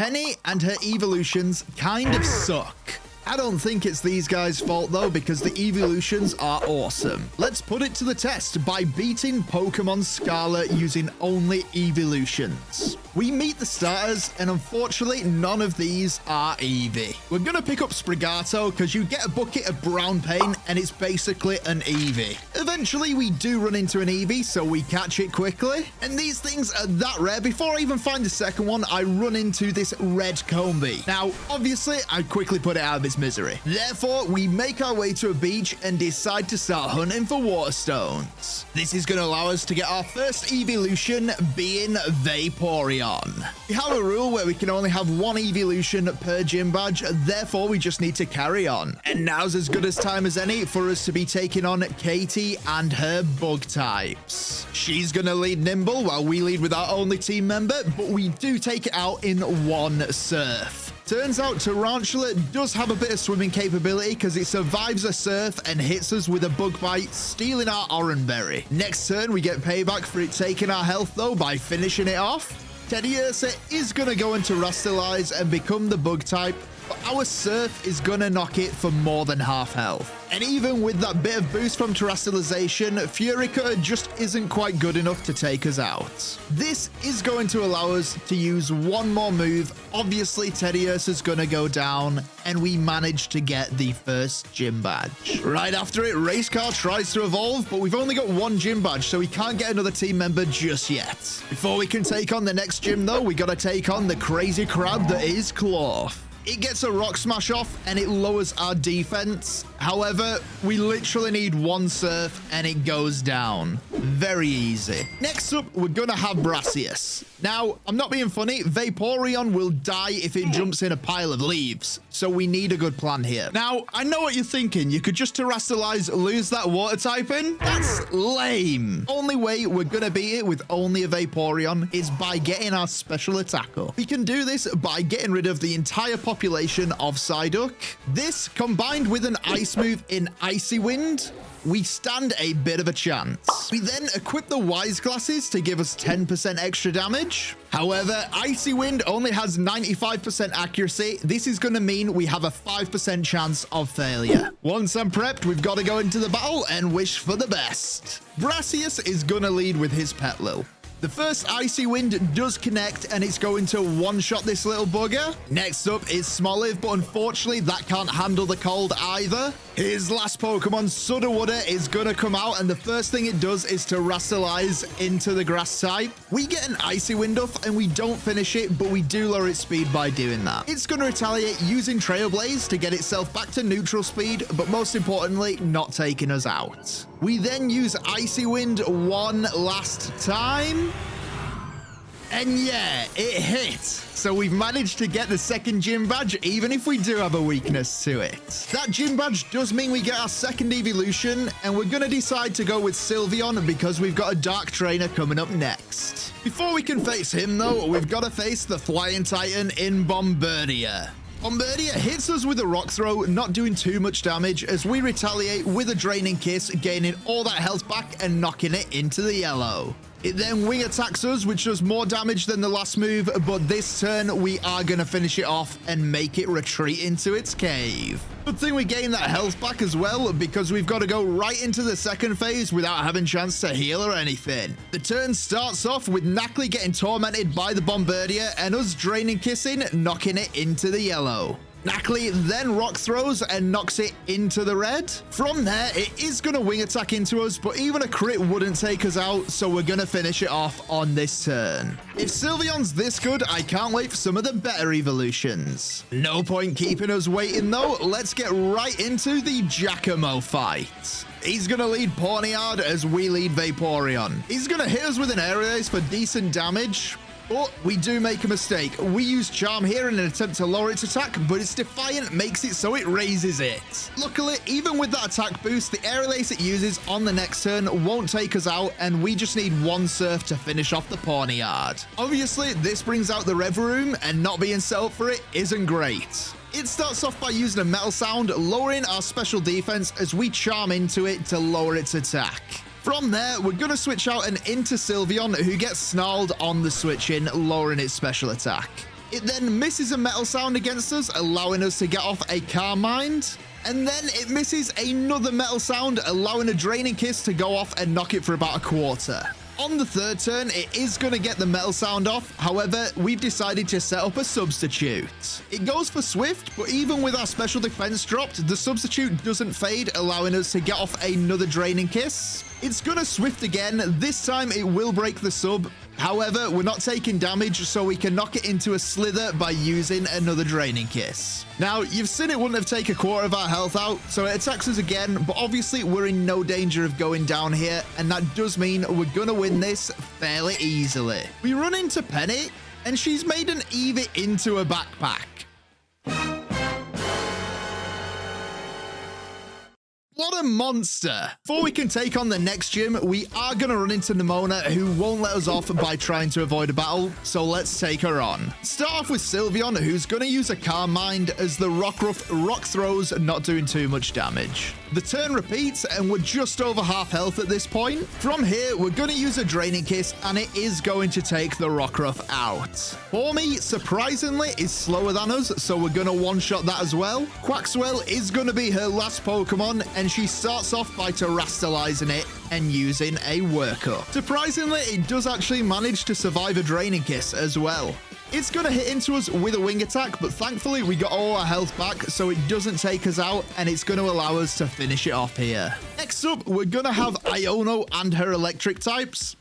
Penny and her Eeveelutions kind of suck. I don't think it's these guys' fault though, because the Eeveelutions are awesome. Let's put it to the test by beating Pokemon Scarlet using only Eeveelutions. We meet the starters, and unfortunately, none of these are Eevee. We're gonna pick up Sprigato because you get a bucket of brown paint and it's basically an Eevee. Eventually, we do run into an Eevee, so we catch it quickly. And these things are that rare. Before I even find the second one, I run into this red Combi. Now, obviously, I quickly put it out of its misery. Therefore, we make our way to a beach and decide to start hunting for water stones. This is gonna allow us to get our first Eeveelution, being Vaporeon. We have a rule where we can only have one Eeveelution per gym badge, therefore we just need to carry on. And now's as good a time as any for us to be taking on Katie and her bug types. She's gonna lead Nimble while we lead with our only team member, but we do take it out in one surf. Turns out Tarantula does have a bit of swimming capability because it survives a surf and hits us with a bug bite, stealing our Oranberry. Next turn, we get payback for it taking our health though by finishing it off. Teddiursa is going to go into Terastallize and become the bug type, but our surf is going to knock it for more than half health. And even with that bit of boost from Terastallization, Fury Cutter just isn't quite good enough to take us out. This is going to allow us to use one more move. Obviously, Teddiursa's going to go down, and we manage to get the first gym badge. Right after it, Racecar tries to evolve, but we've only got one gym badge, so we can't get another team member just yet. Before we can take on the next gym, though, we got to take on the crazy crab that is Cloth. It gets a rock smash off and it lowers our defense. However, we literally need one surf and it goes down. Very easy. Next up, we're gonna have Brassius. Now, I'm not being funny, Vaporeon will die if it jumps in a pile of leaves, so we need a good plan here. Now, I know what you're thinking. You could just Terastallize, lose that water typing. That's lame. Only way we're gonna beat it with only a Vaporeon is by getting our special attack up. We can do this by getting rid of the entire population of Psyduck. This, combined with an ice move in Icy Wind, we stand a bit of a chance. We then equip the Wise Glasses to give us 10% extra damage. However, Icy Wind only has 95% accuracy. This is going to mean we have a 5% chance of failure. Once I'm prepped, we've got to go into the battle and wish for the best. Brassius is going to lead with his Petlil. The first Icy Wind does connect, and it's going to one-shot this little bugger. Next up is Smoliv, but unfortunately, that can't handle the cold either. His last Pokemon, Sudowoodo, is going to come out, and the first thing it does is to Terastallize into the Grass type. We get an Icy Wind off, and we don't finish it, but we do lower its speed by doing that. It's going to retaliate using Trailblaze to get itself back to neutral speed, but most importantly, not taking us out. We then use Icy Wind one last time. And yeah, it hit. So we've managed to get the second gym badge, even if we do have a weakness to it. That gym badge does mean we get our second evolution, and we're going to decide to go with Sylveon because we've got a Dark Trainer coming up next. Before we can face him, though, we've got to face the Flying Titan in Bombardier. Bombardier hits us with a rock throw, not doing too much damage, as we retaliate with a Draining Kiss, gaining all that health back and knocking it into the yellow. It then wing attacks us, which does more damage than the last move, but this turn we are going to finish it off and make it retreat into its cave. Good thing we gain that health back as well, because we've got to go right into the second phase without having a chance to heal or anything. The turn starts off with Knackley getting tormented by the Bombardier and us Draining Kissing, knocking it into the yellow. Knackley then rock throws and knocks it into the red. From there, it is going to wing attack into us, but even a crit wouldn't take us out, so we're going to finish it off on this turn. If Sylveon's this good, I can't wait for some of the better evolutions. No point keeping us waiting though. Let's get right into the Giacomo fight. He's going to lead Pawniard as we lead Vaporeon. He's going to hit us with an Aerial Ace for decent damage. But we do make a mistake. We use Charm here in an attempt to lower its attack, but its Defiant makes it so it raises it. Luckily, even with that attack boost, the Aerial Ace it uses on the next turn won't take us out, and we just need one Surf to finish off the Pawniard. Obviously, this brings out the Rev Room, and not being set up for it isn't great. It starts off by using a Metal Sound, lowering our special defense as we Charm into it to lower its attack. From there, we're going to switch out and into Sylveon, who gets snarled on the switch in, lowering its special attack. It then misses a Metal Sound against us, allowing us to get off a Carmind. And then it misses another Metal Sound, allowing a Draining Kiss to go off and knock it for about a quarter. On the third turn, it is going to get the Metal Sound off. However, we've decided to set up a Substitute. It goes for Swift, but even with our special defense dropped, the Substitute doesn't fade, allowing us to get off another Draining Kiss. It's going to Swift again. This time, it will break the sub. However, we're not taking damage, so we can knock it into a Slither by using another Draining Kiss. Now, you've seen it wouldn't have taken a quarter of our health out, so it attacks us again, but obviously we're in no danger of going down here, and that does mean we're gonna win this fairly easily. We run into Penny, and she's made an Eevee into a backpack. What a monster. Before we can take on the next gym, we are going to run into Nimona, who won't let us off by trying to avoid a battle, so let's take her on. Start off with Sylveon, who's going to use a Carmind as the Rockruff Rock Throws not doing too much damage. The turn repeats, and we're just over half health at this point. From here, we're going to use a Draining Kiss, and it is going to take the Rockruff out. Formy, surprisingly, is slower than us, so we're going to one-shot that as well. Quaxwell is going to be her last Pokemon, and she starts off by terastallizing it and using a workup. Surprisingly, it does actually manage to survive a Draining Kiss as well. It's going to hit into us with a wing attack, but thankfully we got all our health back, so it doesn't take us out, and it's going to allow us to finish it off here. Next up, we're going to have Iono and her electric types.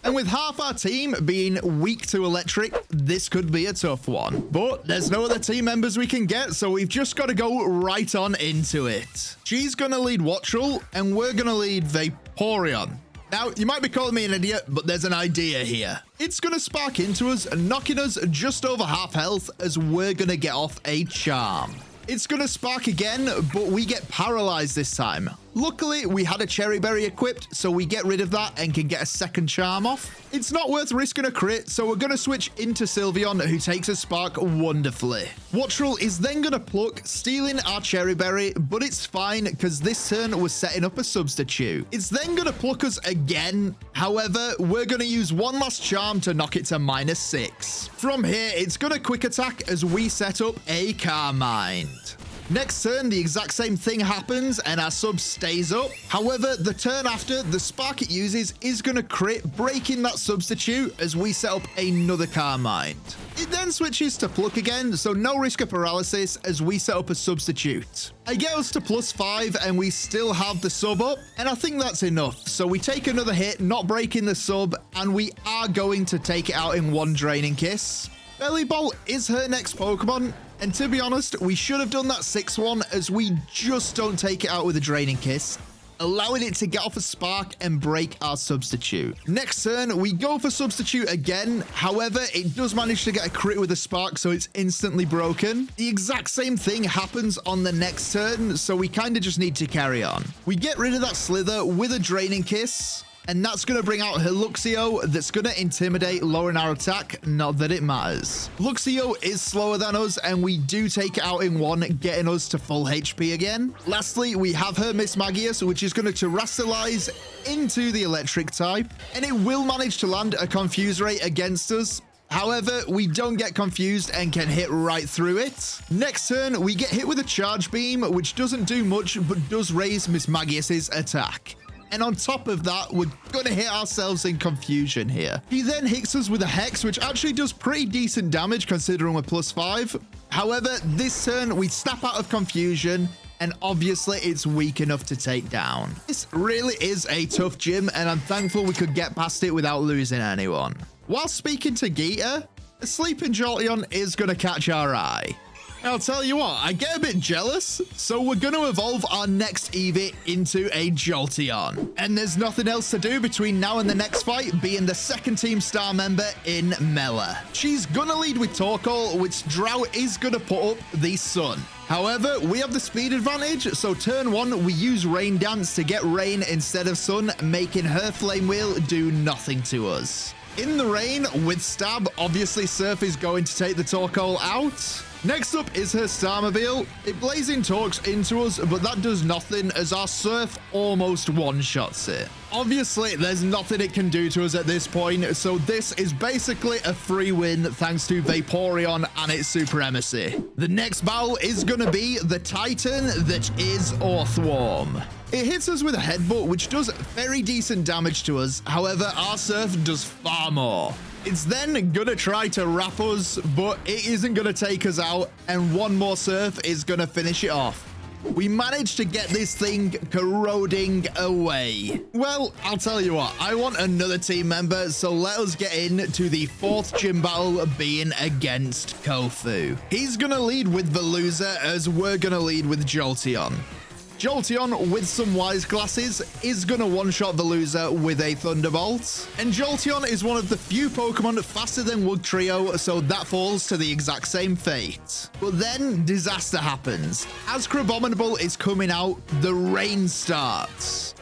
And with half our team being weak to electric, this could be a tough one. But there's no other team members we can get, so we've just got to go right on into it. She's going to lead Wattrel, and we're going to lead Vaporeon. Now, you might be calling me an idiot, but there's an idea here. It's going to spark into us, knocking us just over half health as we're going to get off a Charm. It's going to spark again, but we get paralyzed this time. Luckily, we had a Cherry Berry equipped, so we get rid of that and can get a second Charm off. It's not worth risking a crit, so we're going to switch into Sylveon, who takes a Spark wonderfully. Wattrel is then going to pluck, stealing our Cherry Berry, but it's fine because this turn we're setting up a Substitute. It's then going to pluck us again. However, we're going to use one last Charm to knock it to -6. From here, it's going to Quick Attack as we set up a Carmind. Next turn, the exact same thing happens and our sub stays up. However, the turn after, the spark it uses is going to crit, breaking that Substitute as we set up another Carmind. It then switches to Pluck again, so no risk of paralysis as we set up a Substitute. I get us to +5 and we still have the sub up, and I think that's enough. So we take another hit, not breaking the sub, and we are going to take it out in one Draining Kiss. Belly Bolt is her next Pokemon, and to be honest, we should have done that 6th one as we just don't take it out with a Draining Kiss, allowing it to get off a Spark and break our Substitute. Next turn, we go for Substitute again. However, it does manage to get a crit with a Spark, so it's instantly broken. The exact same thing happens on the next turn, so we kind of just need to carry on. We get rid of that Slither with a Draining Kiss, and that's going to bring out her Luxio that's going to intimidate, lowering our attack, not that it matters. Luxio is slower than us, and we do take it out in one, getting us to full HP again. Lastly, we have her Miss Magius, which is going to terastallize into the electric type, and it will manage to land a Confuse Ray against us. However, we don't get confused and can hit right through it. Next turn, we get hit with a Charge Beam, which doesn't do much, but does raise Miss Magius's attack. And on top of that, we're gonna hit ourselves in confusion here. He then hits us with a Hex, which actually does pretty decent damage considering we're +5. However, this turn we snap out of confusion, and obviously it's weak enough to take down. This really is a tough gym, and I'm thankful we could get past it without losing anyone. While speaking to Geeta, a sleeping Jolteon is gonna catch our eye. I'll tell you what, I get a bit jealous, so we're going to evolve our next Eevee into a Jolteon. And there's nothing else to do between now and the next fight, being the second team star member in Mela. She's going to lead with Torkoal, which Drought is going to put up the Sun. However, we have the speed advantage, so turn 1, we use Rain Dance to get Rain instead of Sun, making her Flame Wheel do nothing to us. In the rain with Stab, obviously Surf is going to take the Torkoal out. Next up is her Starmobile. It Blazing Torques into us, but that does nothing as our Surf almost one-shots it. Obviously, there's nothing it can do to us at this point, so this is basically a free win thanks to Vaporeon and its supremacy. The next battle is going to be the Titan that is Orthworm. It hits us with a headbutt, which does very decent damage to us. However, our Surf does far more. It's then gonna try to wrap us, but it isn't gonna take us out, and one more Surf is gonna finish it off. We managed to get this thing corroding away. Well, I'll tell you what, I want another team member, so let us get into the 4th gym battle being against Kofu. He's gonna lead with Veluza as we're gonna lead with Jolteon. Jolteon, with some wise glasses, is going to one-shot Veluza with a Thunderbolt. And Jolteon is one of the few Pokemon faster than Wugtrio, so that falls to the exact same fate. But then, disaster happens. As Crabominable is coming out, the rain starts.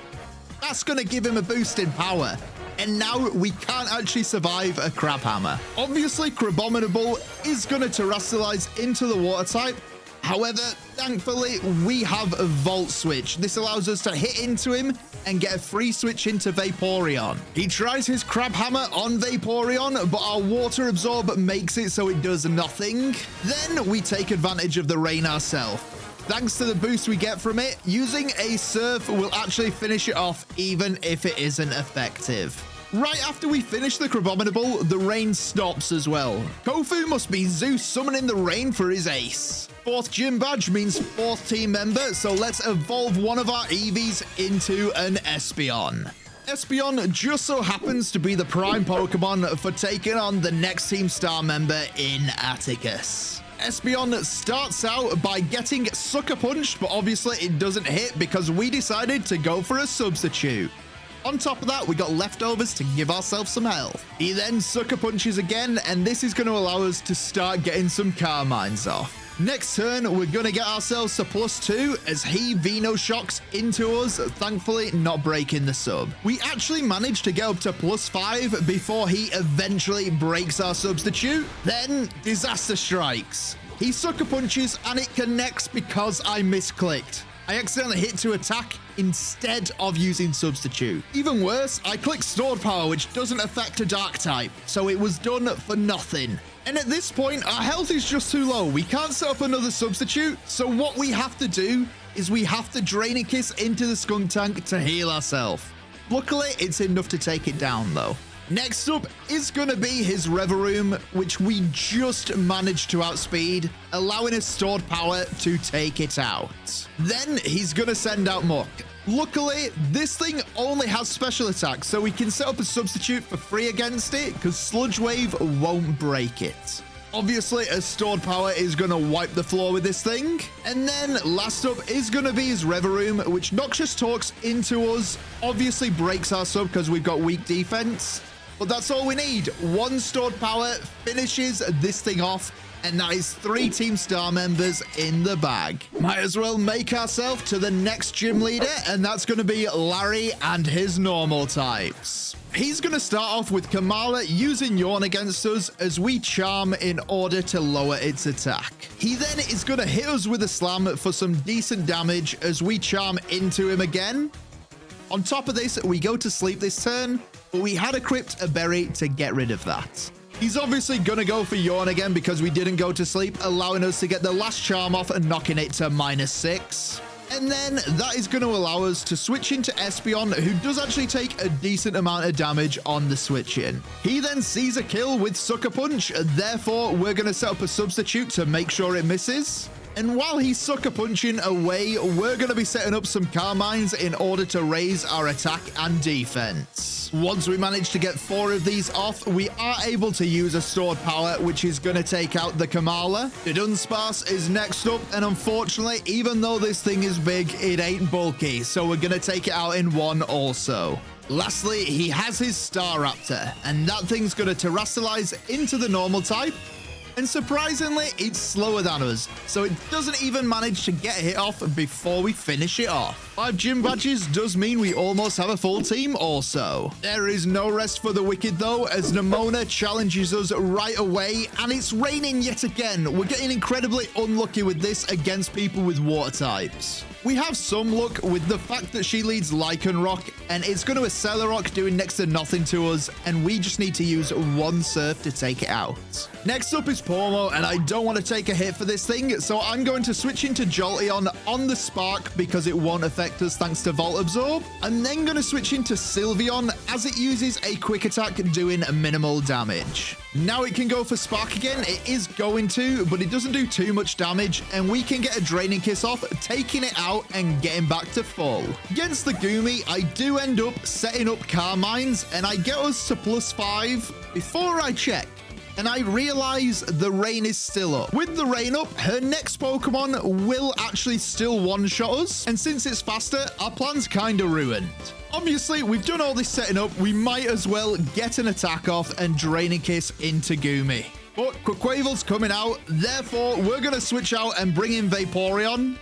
That's going to give him a boost in power. And now we can't actually survive a Crab Hammer. Obviously, Crabominable is going to Terrasilize into the Water type. However, thankfully, we have a Volt Switch. This allows us to hit into him and get a free switch into Vaporeon. He tries his Crab Hammer on Vaporeon, but our Water Absorb makes it so it does nothing. Then we take advantage of the rain ourselves. Thanks to the boost we get from it, using a Surf will actually finish it off even if it isn't effective. Right after we finish the Crabominable, the rain stops as well. Kofu must be Zeus summoning the rain for his ace. 4th gym badge means 4th team member, so let's evolve one of our Eevees into an Espeon. Espeon just so happens to be the prime Pokemon for taking on the next team star member in Atticus. Espeon starts out by getting Sucker Punched, but obviously it doesn't hit because we decided to go for a substitute. On top of that, we got leftovers to give ourselves some health. He then Sucker Punches again, and this is going to allow us to start getting some Carmines off. Next turn, we're going to get ourselves to +2 as he Veno Shocks into us, thankfully not breaking the sub. We actually managed to get up to +5 before he eventually breaks our substitute. Then, disaster strikes. He Sucker Punches and it connects because I misclicked. I accidentally hit to attack instead of using substitute. Even worse, I clicked stored power, which doesn't affect a dark type, so it was done for nothing. And at this point, our health is just too low. We can't set up another substitute, so what we have to do is we have to Drain a Kiss into the Skunk Tank to heal ourselves. Luckily, it's enough to take it down though. Next up is going to be his Reveroom, which we just managed to outspeed, allowing us stored power to take it out. Then he's going to send out Muck. Luckily, this thing only has special attacks, so we can set up a substitute for free against it because Sludge Wave won't break it. Obviously, a stored power is going to wipe the floor with this thing. And then last up is going to be his Reveroom, which Noxious Talks into us, obviously breaks our sub because we've got weak defense. But that's all we need. One stored power finishes this thing off, and that is 3 team star members in the bag. Might as well make ourselves to the next gym leader, and that's going to be Larry and his normal types. He's going to start off with Kamala using Yawn against us as we charm in order to lower its attack. He then is going to hit us with a Slam for some decent damage as we charm into him again. On top of this, we go to sleep this turn, but we had equipped a berry to get rid of that. He's obviously going to go for Yawn again because we didn't go to sleep, allowing us to get the last charm off and knocking it to -6. And then that is going to allow us to switch into Espeon, who does actually take a decent amount of damage on the switch in. He then sees a kill with Sucker Punch, therefore we're going to set up a substitute to make sure it misses. And while he's Sucker Punching away, we're going to be setting up some Carmines in order to raise our attack and defense. Once we manage to get 4 of these off, we are able to use a stored power, which is going to take out the Kamala. The Dunsparce is next up, and unfortunately, even though this thing is big, it ain't bulky, so we're going to take it out in 1 also. Lastly, he has his Staraptor, and that thing's going to Terrasilize into the normal type. And surprisingly, it's slower than us, so it doesn't even manage to get a hit off before we finish it off. 5 gym badges does mean we almost have a full team also. There is no rest for the wicked though, as Nemona challenges us right away, and it's raining yet again. We're getting incredibly unlucky with this against people with water types. We have some luck with the fact that she leads Lycanroc, and it's going to Accelerock doing next to nothing to us, and we just need to use one Surf to take it out. Next up is Pomo, and I don't want to take a hit for this thing, so I'm going to switch into Jolteon on the Spark because it won't affect us thanks to Volt Absorb. I'm then going to switch into Sylveon as it uses a quick attack doing minimal damage. Now it can go for Spark again. It is going to, but it doesn't do too much damage, and we can get a Draining Kiss off, taking it out and getting back to full. Against the Goomy, I do end up setting up Carmines, and I get us to +5 before I check. And I realize the rain is still up. With the rain up, her next Pokemon will actually still one-shot us. And since it's faster, our plan's kind of ruined. Obviously, we've done all this setting up. We might as well get an attack off and Draining Kiss into Goomy. But Quaquavel's coming out. Therefore, we're going to switch out and bring in Vaporeon.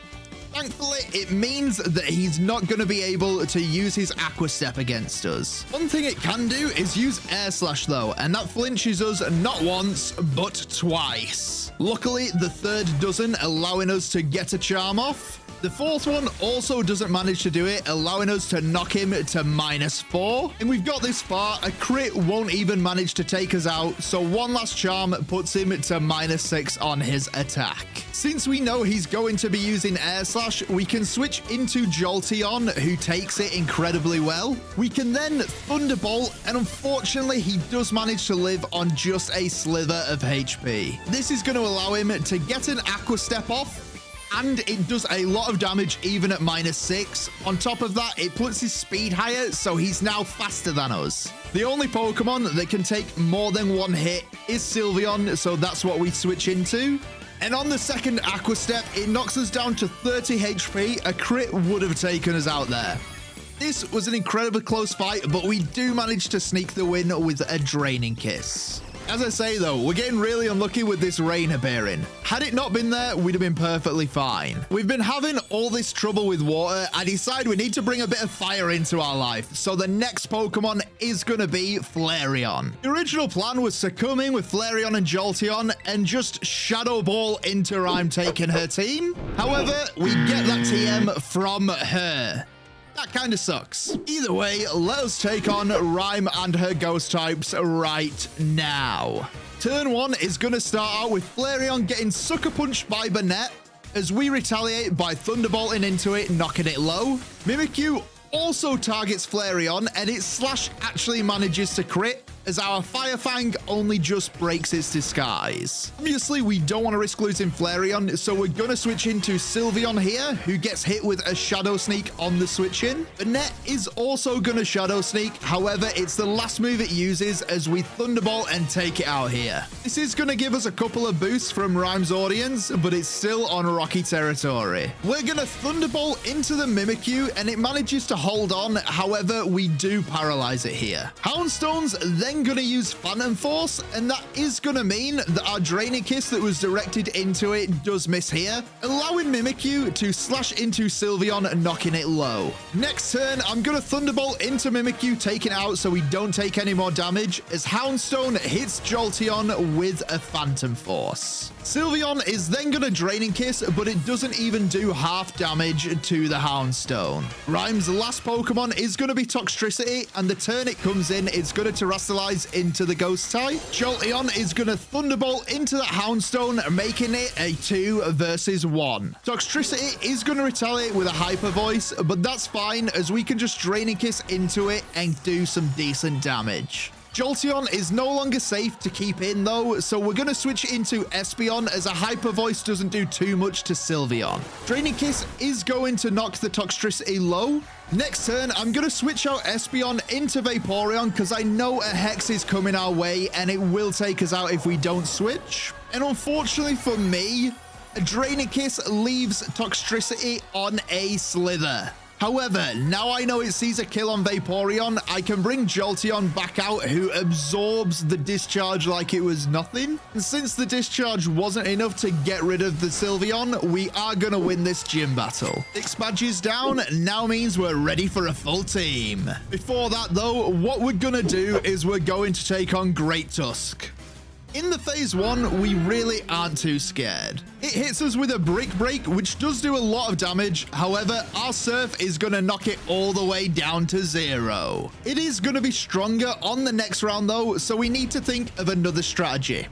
Thankfully, it means that he's not going to be able to use his Aqua Step against us. One thing it can do is use Air Slash though, and that flinches us not once, but twice. Luckily, the third doesn't, allowing us to get a charm off. The fourth one also doesn't manage to do it, allowing us to knock him to -4. And we've got this far, a crit won't even manage to take us out, so one last charm puts him to -6 on his attack. Since we know he's going to be using Air Slash, we can switch into Jolteon, who takes it incredibly well. We can then Thunderbolt, and unfortunately, he does manage to live on just a slither of HP. This is going to allow him to get an Aqua Step off, and it does a lot of damage even at -6. On top of that, it puts his speed higher, so he's now faster than us. The only Pokemon that can take more than one hit is Sylveon, so that's what we switch into. And on the second Aqua Step, it knocks us down to 30 HP. A crit would have taken us out there. This was an incredibly close fight, but we do manage to sneak the win with a Draining Kiss. As I say though, we're getting really unlucky with this rain appearing. Had it not been there, we'd have been perfectly fine. We've been having all this trouble with water. I decide we need to bring a bit of fire into our life. So the next Pokemon is going to be Flareon. The original plan was to come in with Flareon and Jolteon and just Shadow Ball into Rhyme taking her team. However, we get that TM from her. That kind of sucks. Either way, let us take on Rhyme and her ghost types right now. Turn 1 is going to start out with Flareon getting sucker punched by Banette as we retaliate by Thunderbolting into it, knocking it low. Mimikyu also targets Flareon, and its Slash actually manages to crit, as our Fire Fang only just breaks its disguise. Obviously, we don't want to risk losing Flareon, so we're going to switch into Sylveon here, who gets hit with a Shadow Sneak on the switch-in. Banette is also going to Shadow Sneak, however, it's the last move it uses as we Thunderbolt and take it out here. This is going to give us a couple of boosts from Rhyme's audience, but it's still on rocky territory. We're going to Thunderbolt into the Mimikyu, and it manages to hold on, however, we do paralyze it here. Houndstone's then going to use Phantom Force, and that is going to mean that our Draining Kiss that was directed into it does miss here, allowing Mimikyu to slash into Sylveon, knocking it low. Next turn, I'm going to Thunderbolt into Mimikyu, taking it out so we don't take any more damage, as Houndstone hits Jolteon with a Phantom Force. Sylveon is then going to Draining Kiss, but it doesn't even do half damage to the Houndstone. Rhyme's last Pokemon is going to be Toxtricity, and the turn it comes in, it's going to Terastallize into the Ghost type. Jolteon is going to Thunderbolt into that Houndstone, making it a 2 versus 1. Toxtricity is going to retaliate with a Hyper Voice, but that's fine, as we can just Draining Kiss into it and do some decent damage. Jolteon is no longer safe to keep in though, so we're going to switch into Espeon, as a Hyper Voice doesn't do too much to Sylveon. Draining Kiss is going to knock the Toxtricity low. Next turn, I'm going to switch out Espeon into Vaporeon, because I know a Hex is coming our way and it will take us out if we don't switch. And unfortunately for me, a Draining Kiss leaves Toxtricity on a slither. However, now I know it sees a kill on Vaporeon, I can bring Jolteon back out, who absorbs the discharge like it was nothing. And since the discharge wasn't enough to get rid of the Sylveon, we are going to win this gym battle. 6 badges down now means we're ready for a full team. Before that though, what we're going to do is we're going to take on Great Tusk. In the phase 1, we really aren't too scared. It hits us with a Brick Break, which does do a lot of damage. However, our Surf is going to knock it all the way down to 0. It is going to be stronger on the next round though, so we need to think of another strategy.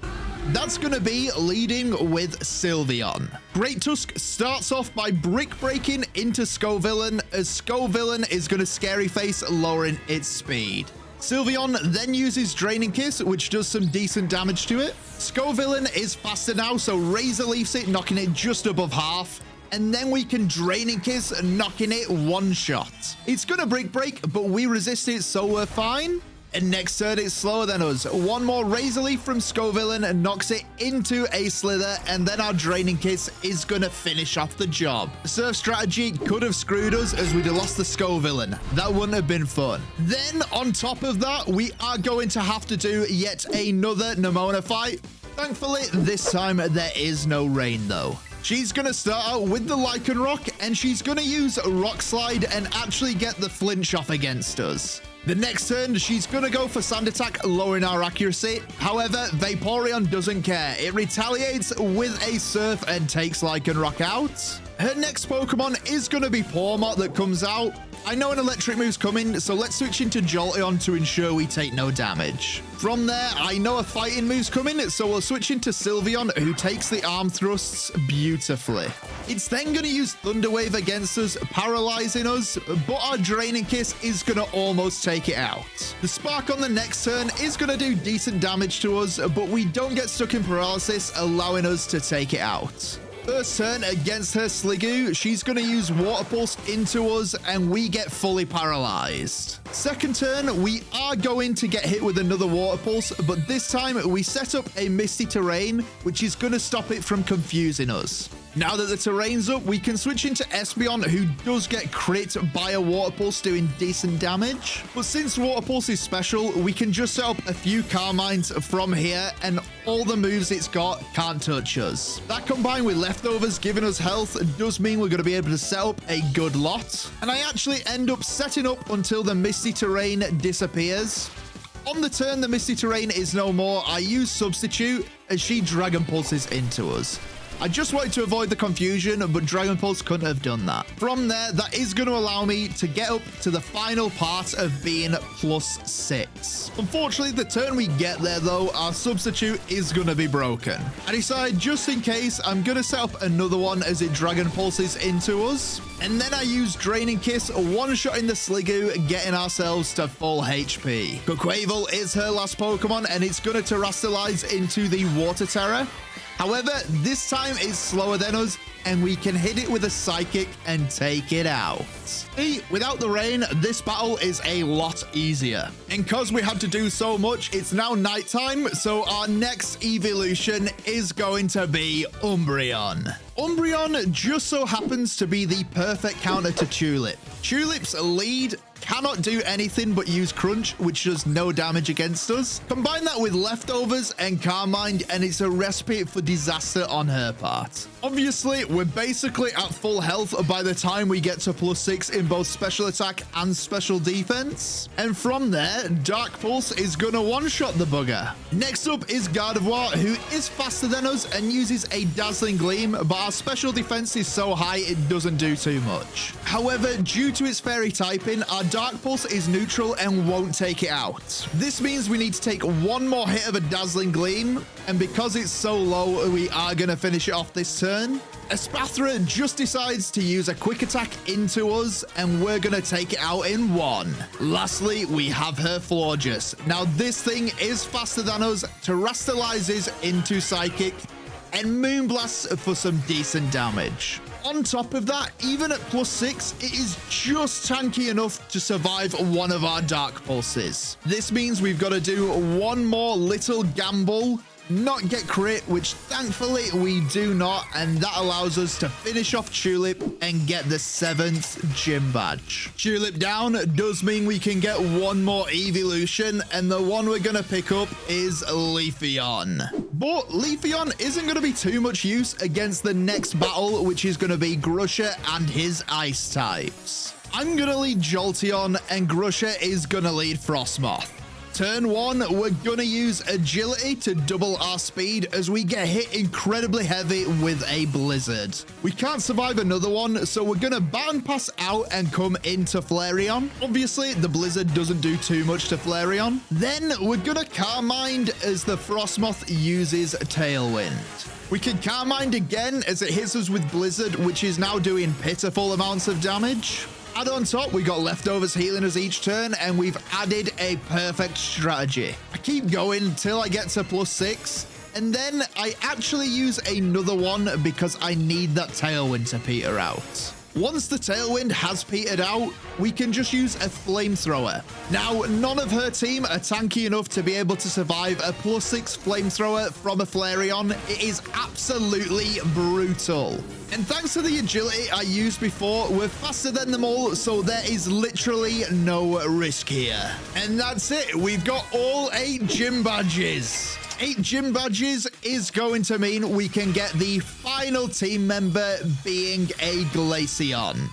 That's going to be leading with Sylveon. Great Tusk starts off by Brick Breaking into Scovillain, as Scovillain is going to Scary Face, lowering its speed. Sylveon then uses Draining Kiss, which does some decent damage to it. Scovillain is faster now, so Razor Leafs it, knocking it just above half. And then we can Draining Kiss, knocking it one shot. It's gonna Brick Break, but we resist it, so we're fine. And next turn, it's slower than us. One more Razor Leaf from Scovillain and knocks it into a Slither, and then our Draining Kiss is going to finish off the job. Surf strategy could have screwed us as we'd have lost the Scovillain. That wouldn't have been fun. Then, on top of that, we are going to have to do yet another Nemona fight. Thankfully, this time there is no rain, though. She's going to start out with the Lycanroc, and she's going to use Rock Slide and actually get the flinch off against us. The next turn, she's going to go for Sand Attack, lowering our accuracy. However, Vaporeon doesn't care. It retaliates with a Surf and takes Lycanroc out. Her next Pokemon is going to be Pawmot that comes out. I know an electric move's coming, so let's switch into Jolteon to ensure we take no damage. From there, I know a fighting move's coming, so we'll switch into Sylveon, who takes the arm thrusts beautifully. It's then going to use Thunder Wave against us, paralyzing us, but our Draining Kiss is going to almost take it out. The Spark on the next turn is going to do decent damage to us, but we don't get stuck in paralysis, allowing us to take it out. First turn against her Sliggoo, she's going to use Water Pulse into us and we get fully paralyzed. Second turn, we are going to get hit with another Water Pulse, but this time we set up a Misty Terrain, which is going to stop it from confusing us. Now that the terrain's up, we can switch into Espeon, who does get crit by a Water Pulse, doing decent damage. But since Water Pulse is special, we can just set up a few Carmines from here, and all the moves it's got can't touch us. That combined with Leftovers giving us health does mean we're going to be able to set up a good lot. And I actually end up setting up until the Misty Terrain disappears. On the turn the Misty Terrain is no more, I use Substitute as she Dragon Pulses into us. I just wanted to avoid the confusion, but Dragon Pulse couldn't have done that. From there, that is going to allow me to get up to the final part of being +6. Unfortunately, the turn we get there, though, our Substitute is going to be broken. I decide, just in case, I'm going to set up another one as it Dragon Pulses into us. And then I use Draining Kiss, one-shotting the Sliggoo, getting ourselves to full HP. Quaquaval is her last Pokemon, and it's going to Terrastallize into the Water Terror. However, this time it's slower than us, and we can hit it with a Psychic and take it out. See, without the rain, this battle is a lot easier. And because we had to do so much, it's now nighttime, so our next evolution is going to be Umbreon. Umbreon just so happens to be the perfect counter to Tulip. Tulip's lead cannot do anything but use Crunch, which does no damage against us. Combine that with Leftovers and Carmine, and it's a recipe for disaster on her part. Obviously, we're basically at full health by the time we get to +6 in both special attack and special defense. And from there, Dark Pulse is gonna one-shot the bugger. Next up is Gardevoir, who is faster than us and uses a Dazzling Gleam, but our special defense is so high it doesn't do too much. However, due to its fairy typing, our Dark Pulse is neutral and won't take it out. This means we need to take one more hit of a Dazzling Gleam, and because it's so low, we are going to finish it off this turn. Espathra just decides to use a Quick Attack into us, and we're going to take it out in one. Lastly, we have her Florges. Now, this thing is faster than us, Terrastallises into Psychic, and Moonblasts for some decent damage. On top of that, even at +6, it is just tanky enough to survive one of our Dark Pulses. This means we've got to do one more little gamble not get crit, which thankfully we do not, and that allows us to finish off Tulip and get the 7th gym badge. Tulip down does mean we can get one more Eeveelution, and the one we're gonna pick up is Leafeon. But Leafeon isn't gonna be too much use against the next battle, which is gonna be Grusha and his ice types. I'm gonna lead Jolteon, and Grusha is gonna lead Frostmoth. Turn 1, we're gonna use agility to double our speed as we get hit incredibly heavy with a blizzard. We can't survive another one, so we're gonna bound pass out and come into Flareon. Obviously, the blizzard doesn't do too much to Flareon. Then we're gonna Carmine as the Frostmoth uses Tailwind. We can Carmine again as it hits us with blizzard, which is now doing pitiful amounts of damage. And on top, we got leftovers healing us each turn, and we've added a perfect strategy. I keep going till I get to +6, and then I actually use another one because I need that Tailwind to peter out. Once the Tailwind has petered out, we can just use a Flamethrower. Now, none of her team are tanky enough to be able to survive a +6 Flamethrower from a Flareon. It is absolutely brutal. And thanks to the agility I used before, we're faster than them all, so there is literally no risk here. And that's it. We've got all 8 gym badges. 8 gym badges is going to mean we can get the final team member being a Glaceon.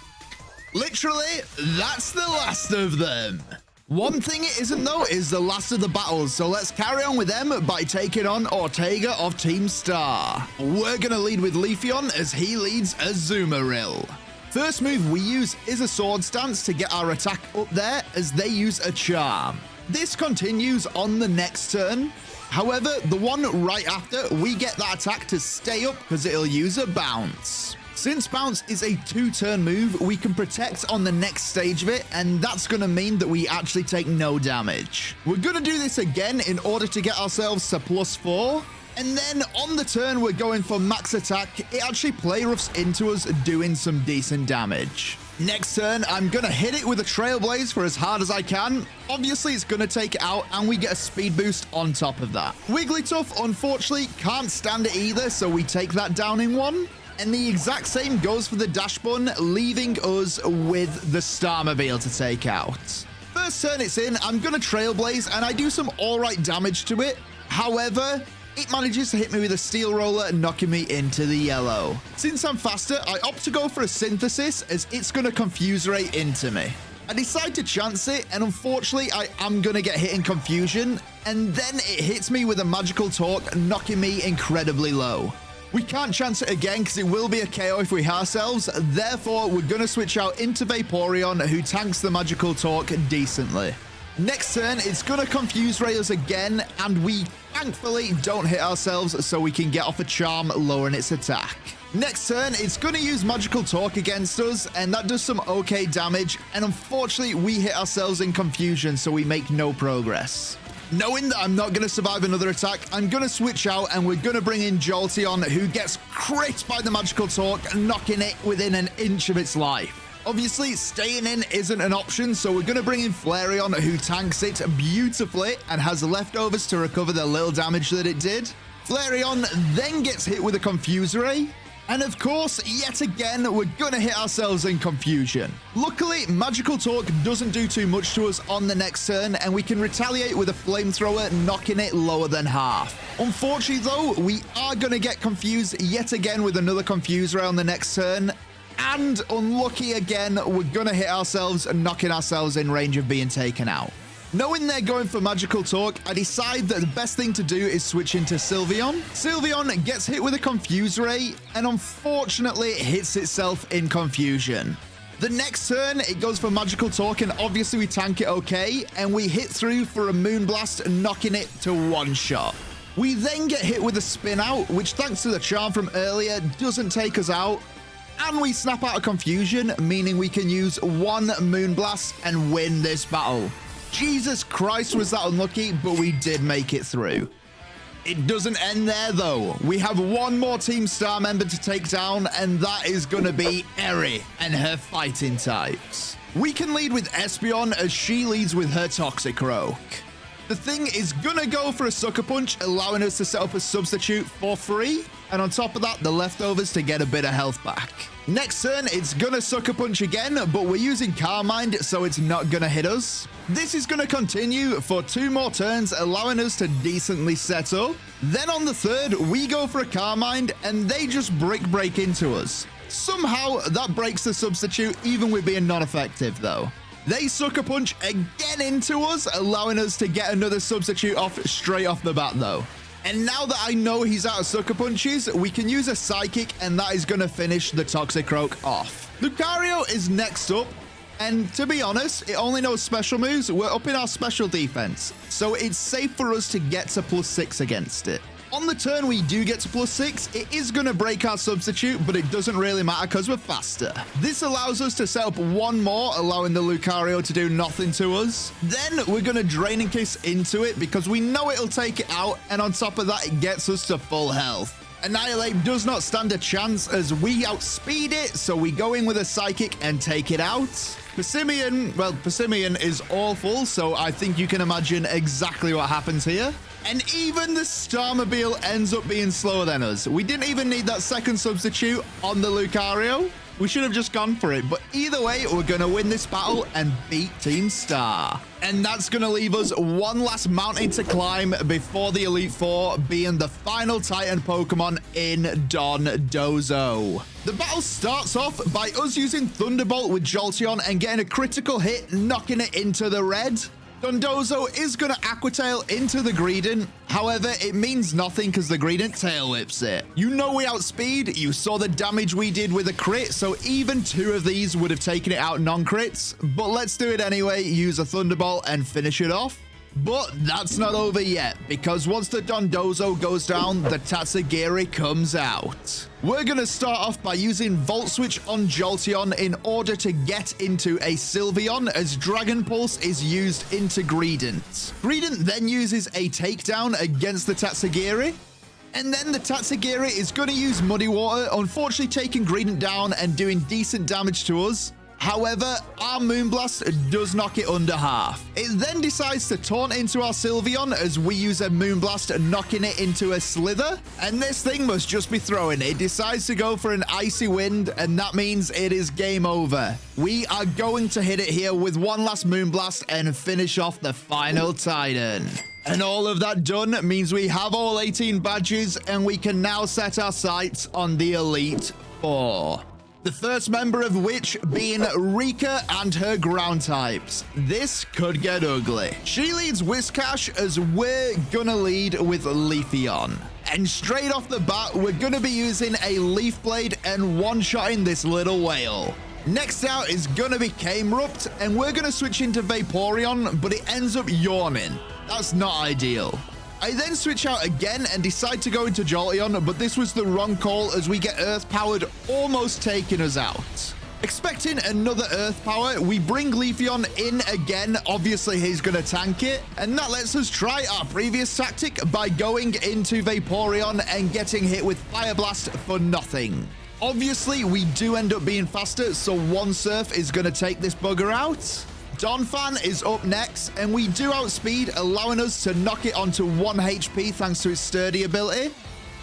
Literally, that's the last of them. One thing it isn't, though, is the last of the battles, so let's carry on with them by taking on Ortega of Team Star. We're going to lead with Leafeon as he leads Azumarill. First move we use is a Sword Stance to get our attack up there as they use a Charm. This continues on the next turn. However, the one right after, we get that attack to stay up because it'll use a Bounce. Since Bounce is a 2-turn move, we can protect on the next stage of it, and that's going to mean that we actually take no damage. We're going to do this again in order to get ourselves to +4. And then on the turn, we're going for max attack. It actually play roughs into us, doing some decent damage. Next turn, I'm going to hit it with a Trailblaze for as hard as I can. Obviously, it's going to take it out, and we get a speed boost on top of that. Wigglytuff, unfortunately, can't stand it either, so we take that down in 1. And the exact same goes for the Dash Bun, leaving us with the Starmobile to take out. First turn it's in, I'm going to Trailblaze, and I do some alright damage to it. However, it manages to hit me with a Steel Roller, knocking me into the yellow. Since I'm faster, I opt to go for a Synthesis, as it's going to Confuse Ray into me. I decide to chance it, and unfortunately, I am going to get hit in Confusion, and then it hits me with a Magical Torque, knocking me incredibly low. We can't chance it again because it will be a KO if we hit ourselves. Therefore, we're going to switch out into Vaporeon, who tanks the Magical Torque decently. Next turn, it's going to Confuse Ray us again, and we thankfully don't hit ourselves, so we can get off a Charm, lowering its attack. Next turn, it's going to use Magical Torque against us, and that does some okay damage, and unfortunately, we hit ourselves in Confusion, so we make no progress. Knowing that I'm not going to survive another attack, I'm going to switch out, and we're going to bring in Jolteon, who gets crit by the Magical Torque, knocking it within an inch of its life. Obviously, staying in isn't an option, so we're going to bring in Flareon, who tanks it beautifully and has leftovers to recover the little damage that it did. Flareon then gets hit with a Confuse Ray. And of course, yet again, we're going to hit ourselves in Confusion. Luckily, Magical Torque doesn't do too much to us on the next turn, and we can retaliate with a Flamethrower, knocking it lower than half. Unfortunately, though, we are going to get confused yet again with another Confuse Ray on the next turn. And unlucky again, we're going to hit ourselves, knocking ourselves in range of being taken out. Knowing they're going for Magical Torque, I decide that the best thing to do is switch into Sylveon. Sylveon gets hit with a Confuse Ray, and unfortunately it hits itself in Confusion. The next turn, it goes for Magical Torque, and obviously we tank it okay, and we hit through for a Moonblast, knocking it to one-shot. We then get hit with a Spin Out, which thanks to the Charm from earlier, doesn't take us out. And we snap out of Confusion, meaning we can use one Moonblast and win this battle. Jesus Christ, was that unlucky, but we did make it through. It doesn't end there, though. We have one more Team Star member to take down, and that is going to be Eri and her fighting types. We can lead with Espeon as she leads with her Toxicroak. The thing is gonna go for a Sucker Punch, allowing us to set up a substitute for free. And on top of that, the leftovers to get a bit of health back. Next turn, it's gonna Sucker Punch again, but we're using Carmine, so it's not gonna hit us. This is gonna continue for 2 more turns, allowing us to decently set up. Then on the third, we go for a Carmine, and they just break into us. Somehow, that breaks the substitute, even with being non-effective, though. They Sucker Punch again into us, allowing us to get another substitute off straight off the bat, though. And now that I know he's out of Sucker Punches, we can use a Psychic, and that is going to finish the Toxicroak off. Lucario is next up, and to be honest, it only knows special moves. We're up in our special defense, so it's safe for us to get to +6 against it. On the turn we do get to +6, it is going to break our substitute, but it doesn't really matter because we're faster. This allows us to set up 1 more, allowing the Lucario to do nothing to us. Then we're going to Draining Kiss into it because we know it'll take it out, and on top of that, it gets us to full health. Annihilate does not stand a chance as we outspeed it, so we go in with a Psychic and take it out. Persimmon, well, Persimmon is awful, so I think you can imagine exactly what happens here. And even the Starmobile ends up being slower than us. We didn't even need that second substitute on the Lucario. We should have just gone for it. But either way, we're going to win this battle and beat Team Star. And that's going to leave us 1 last mountain to climb before the Elite Four, being the final Titan Pokemon in Dondozo. The battle starts off by us using Thunderbolt with Jolteon and getting a critical hit, knocking it into the red. Dondozo is going to Aqua Tail into the Greedent. However, it means nothing because the Greedent tail whips it. You know we outspeed. You saw the damage we did with a crit, so even 2 of these would have taken it out non-crits. But let's do it anyway. Use a Thunderbolt and finish it off. But that's not over yet, because once the Dondozo goes down, the Tatsugiri comes out. We're going to start off by using Volt Switch on Jolteon in order to get into a Sylveon, as Dragon Pulse is used into Greedent. Greedent then uses a takedown against the Tatsugiri. And then the Tatsugiri is going to use Muddy Water, unfortunately taking Greedent down and doing decent damage to us. However, our Moonblast does knock it under half. It then decides to taunt into our Sylveon as we use a Moonblast, knocking it into a Slither. And this thing must just be throwing. It decides to go for an Icy Wind, and that means it is game over. We are going to hit it here with 1 last Moonblast and finish off the final Titan. And all of that done means we have all 18 badges, and we can now set our sights on the Elite Four. The first member of which being Rika and her ground types. This could get ugly. She leads Whiscash as we're gonna lead with Leafeon. And straight off the bat, we're gonna be using a Leaf Blade and one-shotting this little whale. Next out is gonna be Camerupt, and we're gonna switch into Vaporeon, but it ends up yawning. That's not ideal. I then switch out again and decide to go into Jolteon, but this was the wrong call as we get Earth Powered, almost taking us out. Expecting another Earth Power, we bring Leafeon in again. Obviously, he's going to tank it, and that lets us try our previous tactic by going into Vaporeon and getting hit with Fire Blast for nothing. Obviously, we do end up being faster, so 1 Surf is going to take this bugger out. Donphan is up next, and we do outspeed, allowing us to knock it onto 1 HP thanks to its sturdy ability.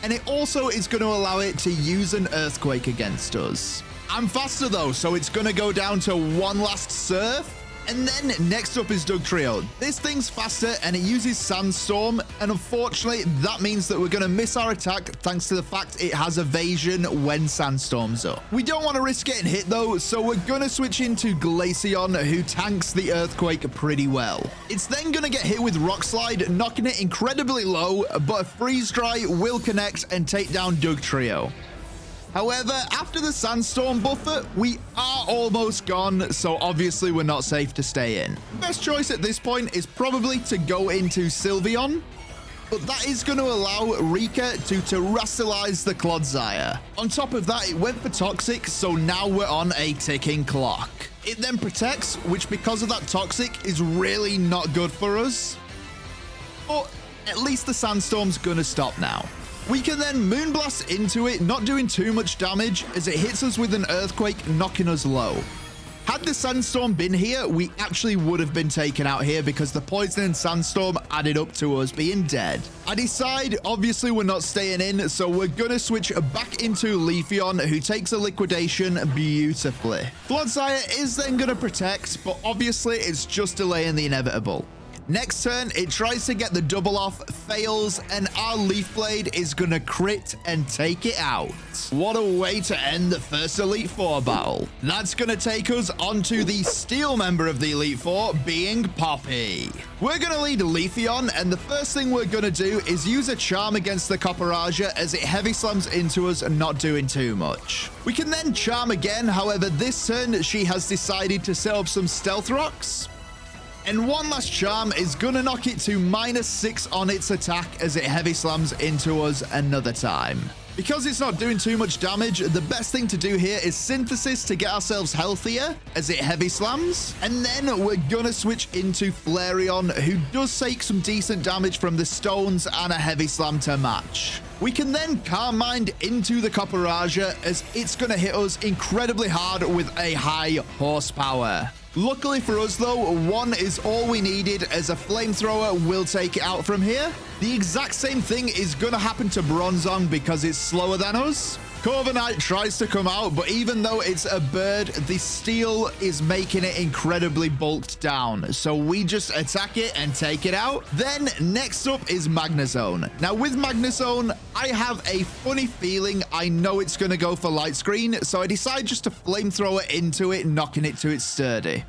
And it also is going to allow it to use an Earthquake against us. I'm faster though, so it's going to go down to 1 last Surf. And then next up is Dugtrio. This thing's faster and it uses Sandstorm, and unfortunately that means that we're going to miss our attack thanks to the fact it has evasion when Sandstorm's up. We don't want to risk getting hit though, so we're going to switch into Glaceon, who tanks the Earthquake pretty well. It's then going to get hit with Rock Slide, knocking it incredibly low, but a Freeze Dry will connect and take down Dugtrio. However, after the Sandstorm buffer, we are almost gone, so obviously we're not safe to stay in. Best choice at this point is probably to go into Sylveon, but that is going to allow Rika to terrestrialize the Clodsire. On top of that, it went for Toxic, so now we're on a ticking clock. It then protects, which because of that Toxic is really not good for us. But at least the Sandstorm's going to stop now. We can then Moonblast into it, not doing too much damage as it hits us with an Earthquake, knocking us low. Had the Sandstorm been here, we actually would have been taken out here because the Poison and Sandstorm added up to us being dead. I decide, obviously, we're not staying in, so we're going to switch back into Leafeon, who takes a Liquidation beautifully. Clodsire is then going to protect, but obviously, it's just delaying the inevitable. Next turn, it tries to get the double off, fails, and our Leaf Blade is gonna crit and take it out. What a way to end the first Elite Four battle. That's gonna take us onto the Steel member of the Elite Four, being Poppy. We're gonna lead Leafeon, and the first thing we're gonna do is use a Charm against the Copperajah as it heavy slams into us, not doing too much. We can then Charm again, however, this turn she has decided to set up some Stealth Rocks. And one last Charm is gonna knock it to -6 on its attack as it heavy slams into us another time. Because it's not doing too much damage, the best thing to do here is Synthesis to get ourselves healthier as it heavy slams. And then we're gonna switch into Flareon, who does take some decent damage from the stones and a heavy slam to match. We can then Calm Mind into the Copperajah as it's gonna hit us incredibly hard with a high horsepower. Luckily for us though, 1 is all we needed as a Flamethrower will take it out from here. The exact same thing is gonna happen to Bronzong because it's slower than us. Corviknight tries to come out, but even though it's a bird, the steel is making it incredibly bulked down. So we just attack it and take it out. Then next up is Magnezone. Now with Magnezone, I have a funny feeling I know it's going to go for Light Screen. So I decide just to Flamethrower into it, knocking it to its sturdy.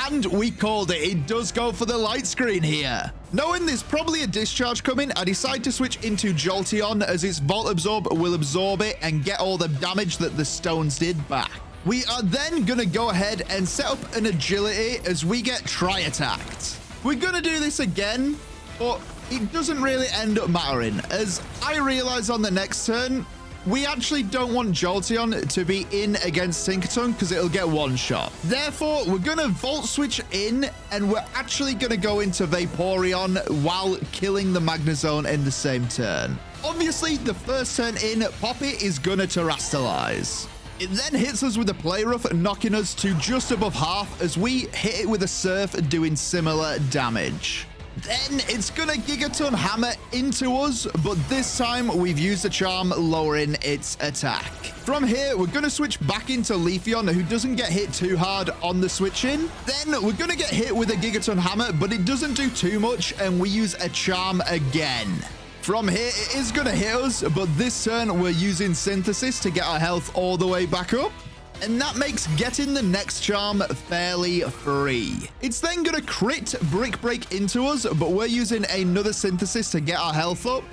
And we called it. It does go for the Light Screen here. Knowing there's probably a discharge coming, I decide to switch into Jolteon as its Volt Absorb will absorb it and get all the damage that the stones did back. We are then going to go ahead and set up an Agility as we get Tri-attacked. We're going to do this again, but it doesn't really end up mattering as I realize on the next turn, we actually don't want Jolteon to be in against Tinkaton because it'll get one shot. Therefore, we're going to Volt Switch in and we're actually going to go into Vaporeon while killing the Magnezone in the same turn. Obviously, the first turn in, Poppy is going to Terrastallize. It then hits us with a Play Rough, knocking us to just above half as we hit it with a Surf, doing similar damage. Then it's gonna Gigaton Hammer into us, but this time we've used a Charm, lowering its attack. From here, we're gonna switch back into Leafeon, who doesn't get hit too hard on the switch in. Then we're gonna get hit with a Gigaton Hammer, but it doesn't do too much, and we use a Charm again. From here, it is gonna hit us, but this turn we're using Synthesis to get our health all the way back up. And that makes getting the next Charm fairly free. It's then going to crit Brick Break into us, but we're using another Synthesis to get our health up.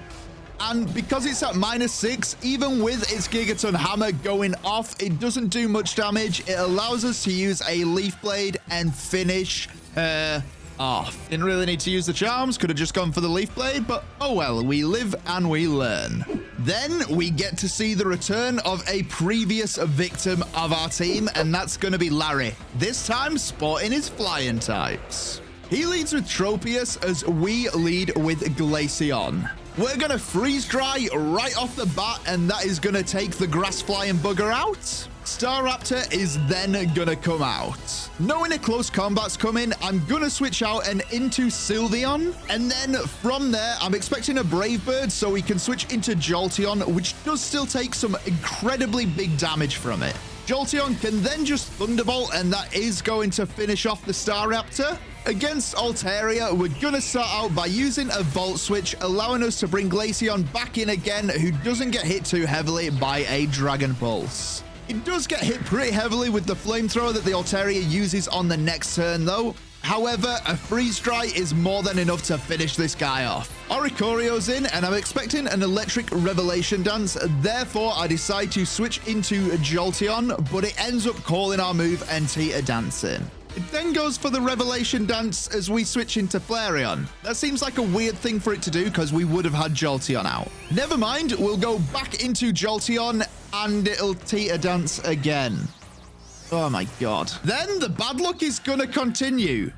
And because it's at -6, even with its Gigaton Hammer going off, it doesn't do much damage. It allows us to use a Leaf Blade and finish her off. Didn't really need to use the Charms, could have just gone for the Leaf Blade, but oh well, we live and we learn. Then we get to see the return of a previous victim of our team, and that's going to be Larry, this time sporting his flying types. He leads with Tropius as we lead with Glaceon. We're going to Freeze Dry right off the bat, and that is going to take the grass flying bugger out. Staraptor is then gonna come out. Knowing a close combat's coming, I'm gonna switch out and into Sylveon. And then from there, I'm expecting a Brave Bird so we can switch into Jolteon, which does still take some incredibly big damage from it. Jolteon can then just Thunderbolt, and that is going to finish off the Staraptor. Against Altaria, we're gonna start out by using a Volt Switch, allowing us to bring Glaceon back in again, who doesn't get hit too heavily by a Dragon Pulse. It does get hit pretty heavily with the Flamethrower that the Altaria uses on the next turn though. However, a Freeze Dry is more than enough to finish this guy off. Oricorio's in, and I'm expecting an Electric Revelation Dance. Therefore, I decide to switch into Jolteon, but it ends up calling our move and Teeter Dancing. It then goes for the Revelation Dance as we switch into Flareon. That seems like a weird thing for it to do because we would have had Jolteon out. Never mind, we'll go back into Jolteon and it'll Teeter Dance again. Oh my god. Then the bad luck is gonna continue.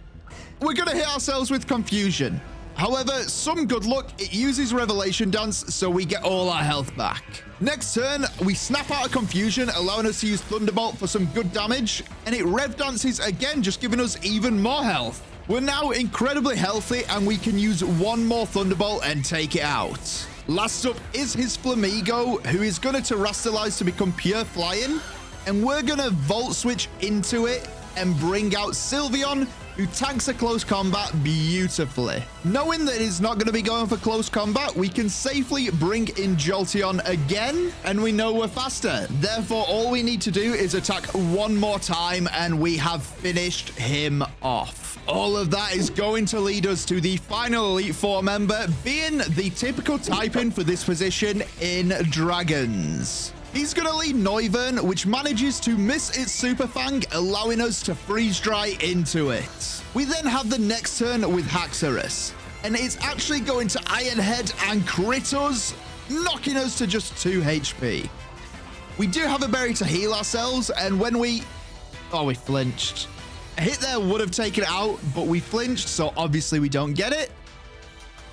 We're gonna hit ourselves with Confusion. However, some good luck, it uses Revelation Dance, so we get all our health back. Next turn, we snap out of confusion, allowing us to use Thunderbolt for some good damage, and it Rev Dances again, just giving us even more health. We're now incredibly healthy, and we can use one more Thunderbolt and take it out. Last up is his Flamigo, who is going to Terrastallize to become pure flying, and we're going to Volt Switch into it and bring out Sylveon, who tanks a close combat beautifully. Knowing that he's not going to be going for close combat, we can safely bring in Jolteon again, and we know we're faster. Therefore, all we need to do is attack one more time, and we have finished him off. All of that is going to lead us to the final Elite Four member, being the typical typing for this position in Dragons. He's going to lead Noivern, which manages to miss its Super Fang, allowing us to freeze dry into it. We then have the next turn with Haxorus, and it's actually going to Iron Head and crit us, knocking us to just 2 HP. We do have a berry to heal ourselves, and when we flinched. A hit there would have taken it out, but we flinched, so obviously we don't get it.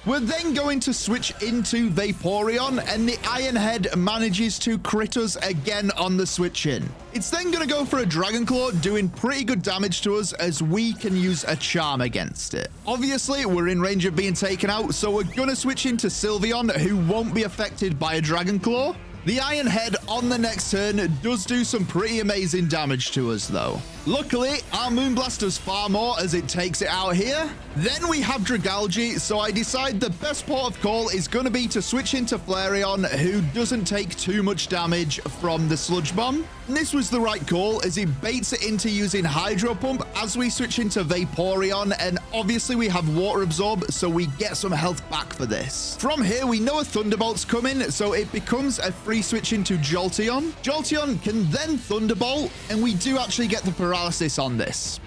We're then going to switch into Vaporeon, and the Iron Head manages to crit us again on the switch in. It's then going to go for a Dragon Claw, doing pretty good damage to us as we can use a Charm against it. Obviously, we're in range of being taken out, so we're going to switch into Sylveon, who won't be affected by a Dragon Claw. The Iron Head on the next turn does do some pretty amazing damage to us though. Luckily, our Moonblast does far more as it takes it out here. Then we have Dragalge, so I decide the best port of call is going to be to switch into Flareon, who doesn't take too much damage from the Sludge Bomb. And this was the right call as it baits it into using Hydro Pump as we switch into Vaporeon, and obviously we have Water Absorb, so we get some health back for this. From here, we know a Thunderbolt's coming, so it becomes a free switch into Jolteon. Jolteon can then Thunderbolt, and we do actually get the paralysis on this.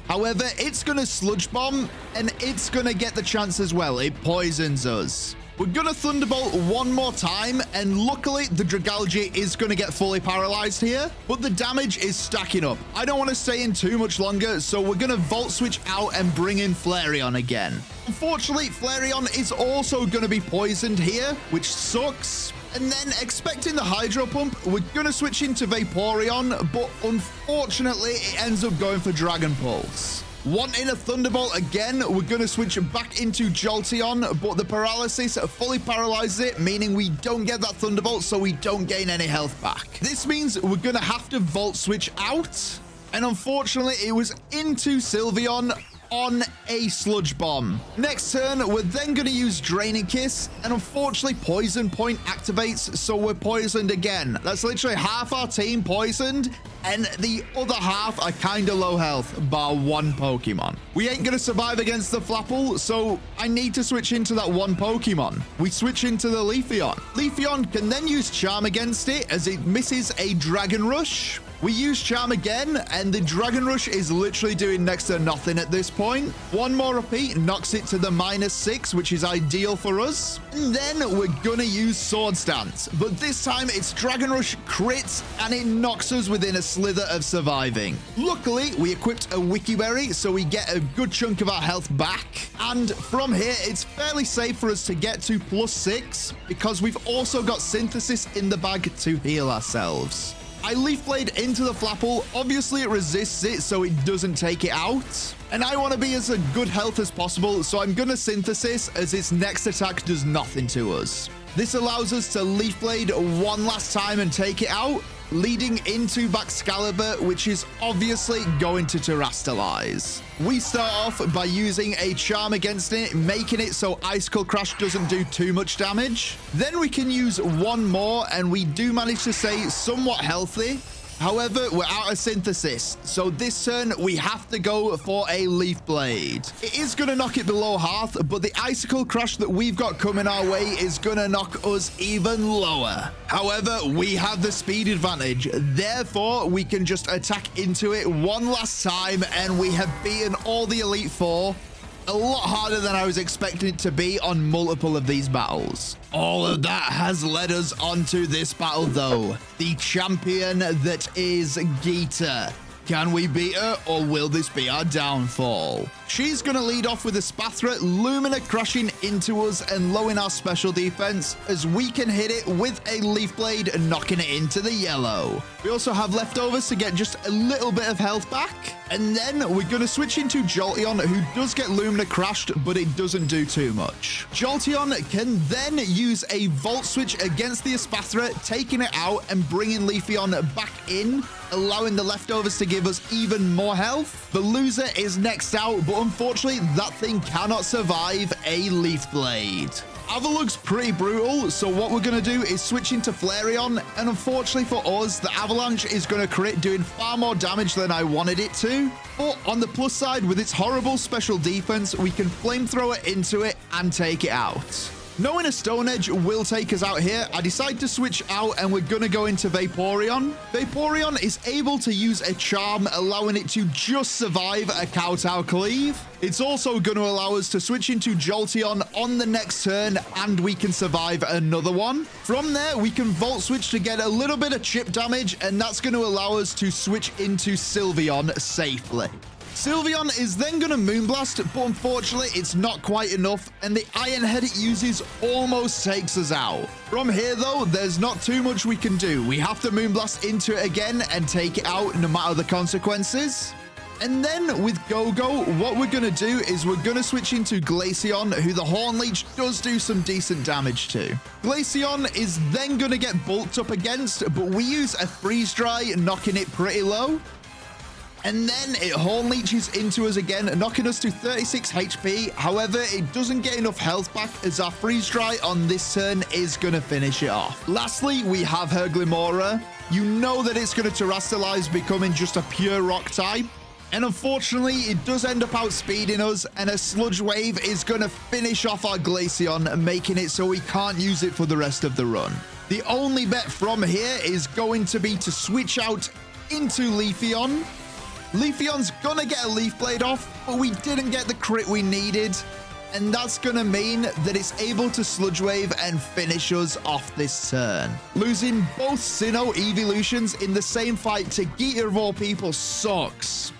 However, it's going to Sludge Bomb, and it's going to get the chance as well. It poisons us. We're going to Thunderbolt one more time, and luckily the Dragalge is going to get fully paralyzed here, but the damage is stacking up. I don't want to stay in too much longer, so we're going to Volt Switch out and bring in Flareon again. Unfortunately, Flareon is also going to be poisoned here, which sucks. And then, expecting the Hydro Pump, we're going to switch into Vaporeon, but unfortunately, it ends up going for Dragon Pulse. Wanting a Thunderbolt again, we're going to switch back into Jolteon, but the paralysis fully paralyzes it, meaning we don't get that Thunderbolt, so we don't gain any health back. This means we're going to have to Volt Switch out, and unfortunately, it was into Sylveon on a Sludge Bomb. Next turn, we're then going to use Draining Kiss, and unfortunately, Poison Point activates, so we're poisoned again. That's literally half our team poisoned, and the other half are kind of low health, bar one Pokemon. We ain't going to survive against the Flapple, so I need to switch into that one Pokemon. We switch into the Leafeon. Leafeon can then use Charm against it as it misses a Dragon Rush. We use Charm again, and the Dragon Rush is literally doing next to nothing at this point. One more repeat knocks it to the -6, which is ideal for us. And then we're gonna use Swords Dance, but this time it's Dragon Rush crits, and it knocks us within a slither of surviving. Luckily, we equipped a Wiki Berry, so we get a good chunk of our health back. And from here, it's fairly safe for us to get to +6, because we've also got Synthesis in the bag to heal ourselves. I Leaf Blade into the Flapple. Obviously, it resists it, so it doesn't take it out. And I want to be as a good health as possible, so I'm going to Synthesis as its next attack does nothing to us. This allows us to Leaf Blade one last time and take it out, leading into Baxcalibur, which is obviously going to Terrastallize. We start off by using a Charm against it, making it so Icicle Crash doesn't do too much damage. Then we can use one more, and we do manage to stay somewhat healthy. However, we're out of Synthesis, so this turn we have to go for a Leaf Blade. It is going to knock it below half, but the Icicle Crash that we've got coming our way is going to knock us even lower. However, we have the speed advantage, therefore we can just attack into it one last time, and we have beaten all the Elite Four. A lot harder than I was expecting it to be on multiple of these battles. All of that has led us onto this battle though. The champion that is Geeta. Can we beat her, or will this be our downfall? She's going to lead off with a Spathra, Lumina crashing into us and lowering our special defense as we can hit it with a Leaf Blade and knocking it into the yellow. We also have leftovers to get just a little bit of health back. And then we're going to switch into Jolteon, who does get Lumina crashed, but it doesn't do too much. Jolteon can then use a Volt Switch against the Espathra, taking it out and bringing Leafeon back in, allowing the leftovers to give us even more health. The loser is next out, but unfortunately, that thing cannot survive a Leaf Blade. Avalug's pretty brutal, so what we're going to do is switch into Flareon, and unfortunately for us, the Avalanche is going to crit, doing far more damage than I wanted it to. But on the plus side, with its horrible special defense, we can Flamethrower into it and take it out. Knowing a Stone Edge will take us out here, I decide to switch out and we're going to go into Vaporeon. Vaporeon is able to use a Charm, allowing it to just survive a Kowtow Cleave. It's also going to allow us to switch into Jolteon on the next turn, and we can survive another one. From there, we can Volt Switch to get a little bit of chip damage, and that's going to allow us to switch into Sylveon safely. Sylveon is then going to Moonblast, but unfortunately, it's not quite enough, and the Iron Head it uses almost takes us out. From here, though, there's not too much we can do. We have to Moonblast into it again and take it out no matter the consequences. And then with Go-Go, what we're going to do is we're going to switch into Glaceon, who the Horn Leech does do some decent damage to. Glaceon is then going to get bulked up against, but we use a Freeze Dry, knocking it pretty low. And then it Horn Leeches into us again, knocking us to 36 HP. However, it doesn't get enough health back, as our Freeze Dry on this turn is going to finish it off. Lastly, we have her Glimora. You know that it's going to Terastallize, becoming just a pure rock type. And unfortunately, it does end up outspeeding us, and a Sludge Wave is going to finish off our Glaceon, making it so we can't use it for the rest of the run. The only bet from here is going to be to switch out into Leafeon. Leafeon's gonna get a Leaf Blade off, but we didn't get the crit we needed, and that's gonna mean that it's able to Sludge Wave and finish us off this turn. Losing both Sinnoh Eeveelutions in the same fight to Geeta of all people sucks.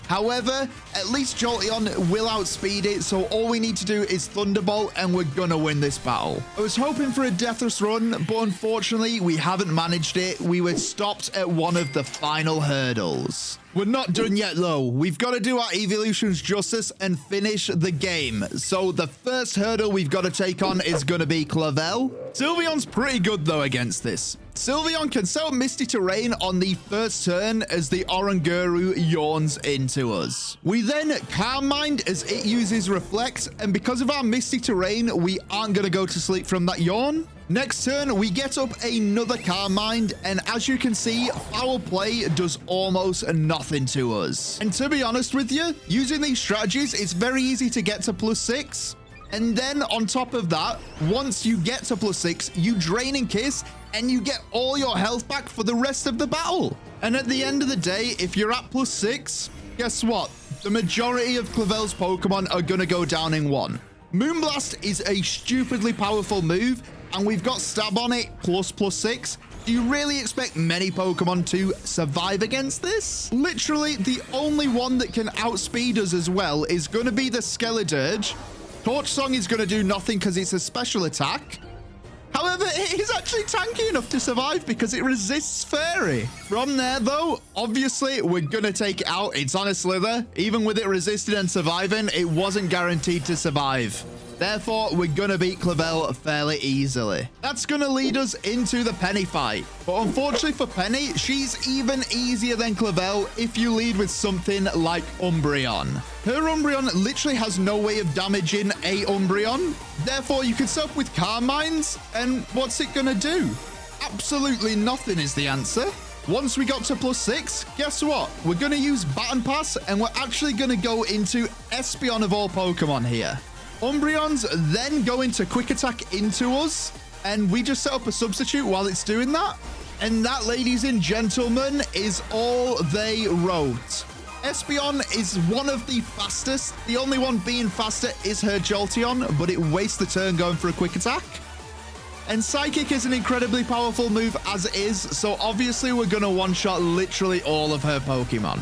However, at least Jolteon will outspeed it, so all we need to do is Thunderbolt and we're gonna win this battle. I was hoping for a Deathless run, but unfortunately we haven't managed it. We were stopped at one of the final hurdles. We're not done yet though. We've got to do our Eeveelutions justice and finish the game. So the first hurdle we've got to take on is going to be Clavel. Sylveon's pretty good though against this. Sylveon can set up Misty Terrain on the first turn as the Oranguru yawns into us. We then Calm Mind as it uses Reflect, and because of our Misty Terrain, we aren't going to go to sleep from that yawn. Next turn, we get up another Calm Mind, and as you can see, Foul Play does almost nothing to us. And to be honest with you, using these strategies, it's very easy to get to +6. And then on top of that, once you get to +6, you Draining Kiss, and you get all your health back for the rest of the battle. And at the end of the day, if you're at +6, guess what? The majority of Clavel's Pokemon are going to go down in one. Moonblast is a stupidly powerful move, and we've got Stab on it +6. Do you really expect many Pokemon to survive against this? Literally, the only one that can outspeed us as well is going to be the Skeledirge. Torch Song is going to do nothing because it's a special attack. However, it is actually tanky enough to survive because it resists Fairy. From there, though, obviously, we're going to take it out. It's on a Slither. Even with it resisting and surviving, it wasn't guaranteed to survive. Therefore, we're going to beat Clavel fairly easily. That's going to lead us into the Penny fight. But unfortunately for Penny, she's even easier than Clavel if you lead with something like Umbreon. Her Umbreon literally has no way of damaging a Umbreon. Therefore, you can set up with Calm Minds, and what's it going to do? Absolutely nothing is the answer. Once we got to +6, guess what? We're going to use Baton Pass, and we're actually going to go into Espeon of all Pokemon here. Umbreon's then going to Quick Attack into us, and we just set up a substitute while it's doing that. And that, ladies and gentlemen, is all they wrote. Espeon is one of the fastest. The only one being faster is her Jolteon, but it wastes the turn going for a Quick Attack. And Psychic is an incredibly powerful move as it is, so obviously we're going to one-shot literally all of her Pokemon.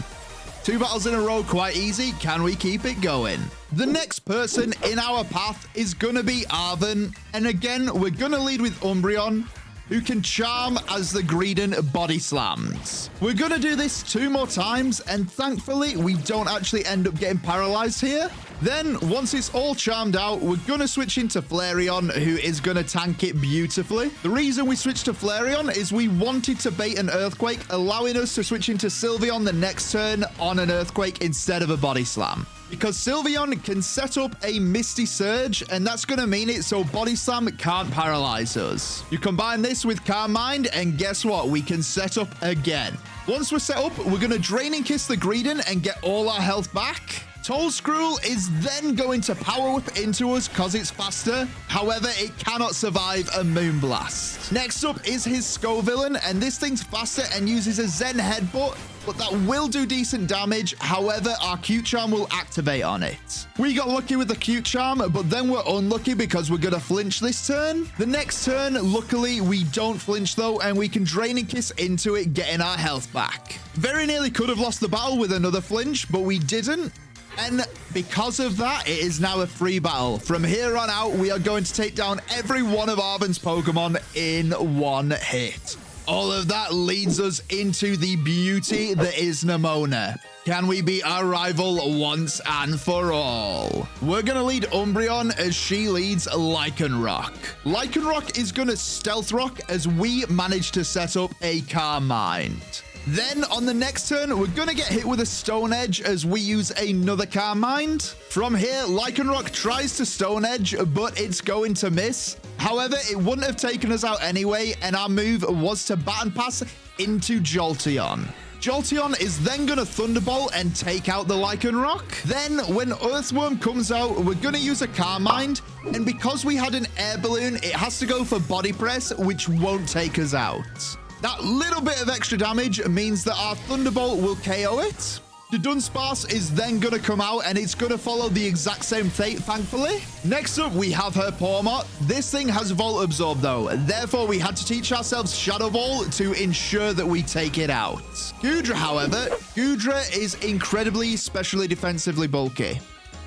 2 battles in a row, quite easy. Can we keep it going? The next person in our path is going to be Arven. And again, we're going to lead with Umbreon, who can charm as the Greedent body slams. We're going to do this 2 more times, and thankfully, we don't actually end up getting paralyzed here. Then, once it's all charmed out, we're going to switch into Flareon, who is going to tank it beautifully. The reason we switched to Flareon is we wanted to bait an Earthquake, allowing us to switch into Sylveon the next turn on an Earthquake instead of a Body Slam. Because Sylveon can set up a Misty Surge, and that's going to mean it so Body Slam can't paralyze us. You combine this with Calm Mind, and guess what? We can set up again. Once we're set up, we're going to Draining Kiss the Greedent and get all our health back. Tollscrew is then going to Power Whip into us because it's faster. However, it cannot survive a Moonblast. Next up is his Scovillain, and this thing's faster and uses a Zen Headbutt, but that will do decent damage. However, our Q-Charm will activate on it. We got lucky with the Q-Charm, but then we're unlucky because we're going to flinch this turn. The next turn, luckily, we don't flinch though, and we can Draining Kiss into it, getting our health back. Very nearly could have lost the battle with another flinch, but we didn't. And because of that, it is now a free battle. From here on out, we are going to take down every one of Arven's Pokemon in one hit. All of that leads us into the beauty that is Nemona. Can we beat our rival once and for all? We're going to lead Umbreon as she leads Lycanroc. Lycanroc is going to Stealth Rock as we manage to set up a Calm Mind. Then on the next turn, we're going to get hit with a Stone Edge as we use another Calm Mind. From here, Lycanroc tries to Stone Edge, but it's going to miss. However, it wouldn't have taken us out anyway, and our move was to Baton Pass into Jolteon. Jolteon is then going to Thunderbolt and take out the Lycanroc. Then, when Earthworm comes out, we're going to use a Calm Mind, and because we had an Air Balloon, it has to go for Body Press, which won't take us out. That little bit of extra damage means that our Thunderbolt will KO it. The Dunsparce is then going to come out, and it's going to follow the exact same fate, thankfully. Next up, we have her Pawmot. This thing has Volt Absorb, though. Therefore, we had to teach ourselves Shadow Ball to ensure that we take it out. Goodra, however, Goodra is incredibly specially defensively bulky.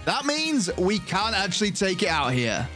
That means we can't actually take it out here.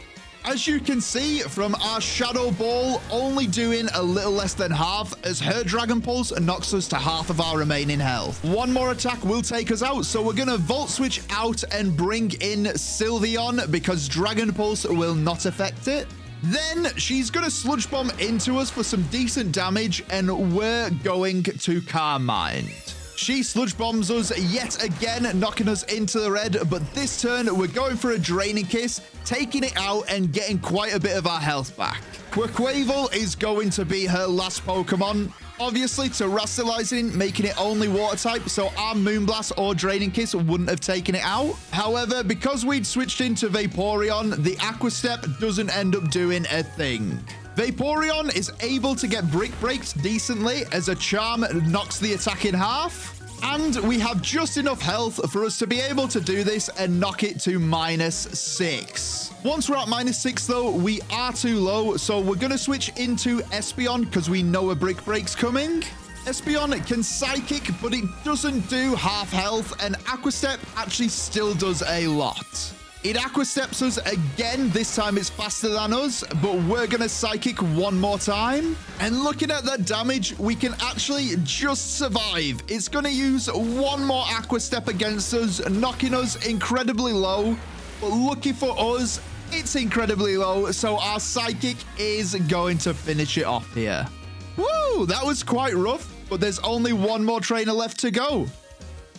As you can see from our Shadow Ball only doing a little less than half, as her Dragon Pulse knocks us to half of our remaining health. One more attack will take us out, so we're going to Volt Switch out and bring in Sylveon because Dragon Pulse will not affect it. Then she's going to Sludge Bomb into us for some decent damage, and we're going to Calm Mind. She Sludge Bombs us yet again, knocking us into the red, but this turn we're going for a Draining Kiss, taking it out and getting quite a bit of our health back. Quaquaval is going to be her last Pokemon, obviously terrestrializing, making it only water type, so our Moonblast or Draining Kiss wouldn't have taken it out. However, because we'd switched into Vaporeon, the Aqua Step doesn't end up doing a thing. Vaporeon is able to get Brick Breaked decently as a Charm knocks the attack in half. And we have just enough health for us to be able to do this and knock it to -6. Once we're at -6 though, we are too low, so we're going to switch into Espeon because we know a Brick Break's coming. Espeon can Psychic, but it doesn't do half health, and Aqua Step actually still does a lot. It Aqua Steps us again. This time it's faster than us, but we're going to Psychic one more time. And looking at that damage, we can actually just survive. It's going to use one more Aqua Step against us, knocking us incredibly low. But lucky for us, it's incredibly low, so our Psychic is going to finish it off here. Woo, that was quite rough, but there's only one more trainer left to go.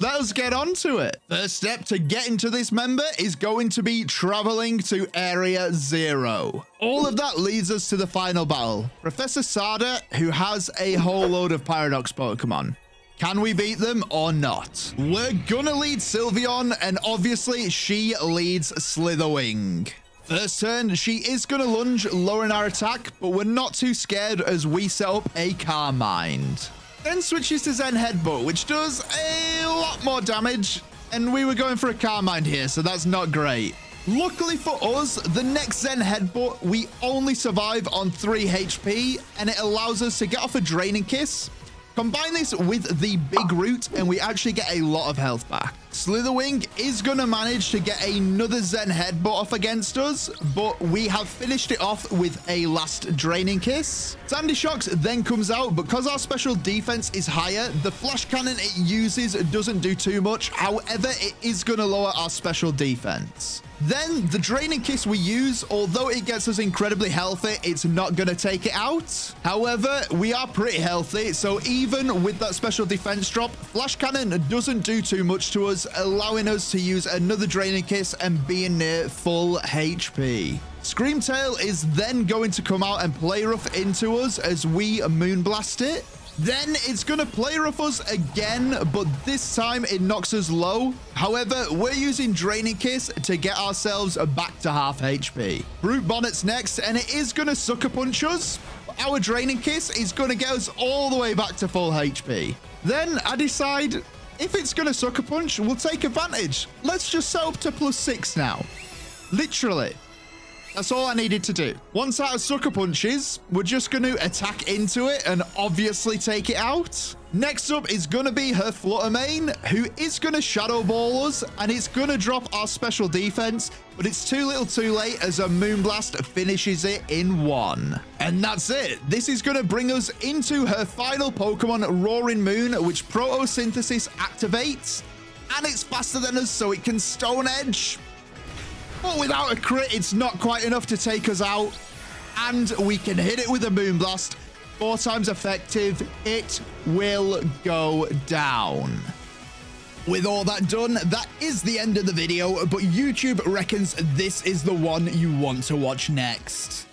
Let us get on to it. First step to get into this member is going to be traveling to Area 0. All of that leads us to the final battle. Professor Sada, who has a whole load of Paradox Pokemon. Can we beat them or not? We're gonna lead Sylveon, and obviously she leads Slitherwing. First turn, she is gonna lunge, lowering our attack, but we're not too scared as we set up a Calm Mind. Then switches to Zen Headbutt, which does a lot more damage, and we were going for a Calm Mind here, so that's not great. Luckily for us, the next Zen Headbutt, we only survive on 3 HP, and it allows us to get off a Draining Kiss. Combine this with the Big Root, and we actually get a lot of health back. Slitherwing is going to manage to get another Zen Headbutt off against us, but we have finished it off with a last Draining Kiss. Sandy Shocks then comes out. Because our special defense is higher, the Flash Cannon it uses doesn't do too much. However, it is going to lower our special defense. Then the Draining Kiss we use, although it gets us incredibly healthy, it's not going to take it out. However, we are pretty healthy, so even with that special defense drop, Flash Cannon doesn't do too much to us, allowing us to use another Draining Kiss and being near full HP. Screamtail is then going to come out and play rough into us as we Moonblast it. Then it's going to play rough us again, but this time it knocks us low. However, we're using Draining Kiss to get ourselves back to half HP. Brute Bonnet's next, and it is going to Sucker Punch us. Our Draining Kiss is going to get us all the way back to full HP. Then I decide, if it's going to Sucker Punch, we'll take advantage. Let's just set up to +6 now. Literally. That's all I needed to do. Once out of Sucker Punches, we're just going to attack into it and obviously take it out. Next up is going to be her Fluttermane, who is going to Shadow Ball us, and it's going to drop our special defense, but it's too little too late as a Moonblast finishes it in 1. And that's it. This is going to bring us into her final Pokemon, Roaring Moon, which Photosynthesis activates, and it's faster than us, so it can Stone Edge. But without a crit, it's not quite enough to take us out. And we can hit it with a Moonblast. 4 times effective. It will go down. With all that done, that is the end of the video. But YouTube reckons this is the one you want to watch next.